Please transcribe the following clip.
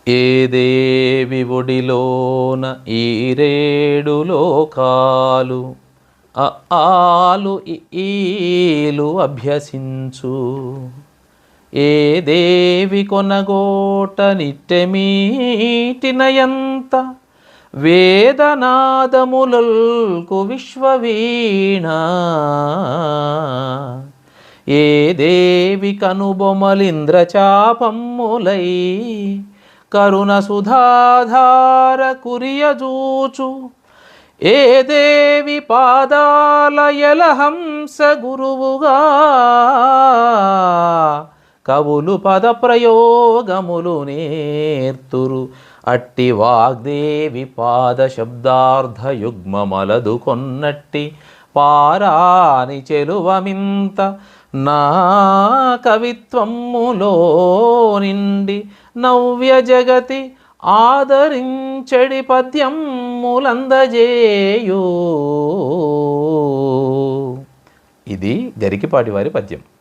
ఏ దేవి ఒడిలోన ఈరేడు లోకాలు ఆలు ఈలు అభ్యసించు. ఏ దేవి కొనగోట నిట్టెమీటినయంత వేదనాదములల్కు విశ్వవీణ. ఏ దేవి కనుబొమలింద్రచాపమ్ములై కరుణ సుధాధార కురియజూచు. ఏ దేవి పాదాల యలహంస గురువుగా కవులు పద ప్రయోగములు నేర్తురు. అట్టి వాగ్దేవి పాద శబ్దార్థ యుగ్మమలదు కొన్నట్టి పారాని చెలువమింత నా కవిత్వములో నిండి నవ్య జగతి ఆదరించెడి పద్యములందజేయు. ఇది గరికిపాటి వారి పద్యం.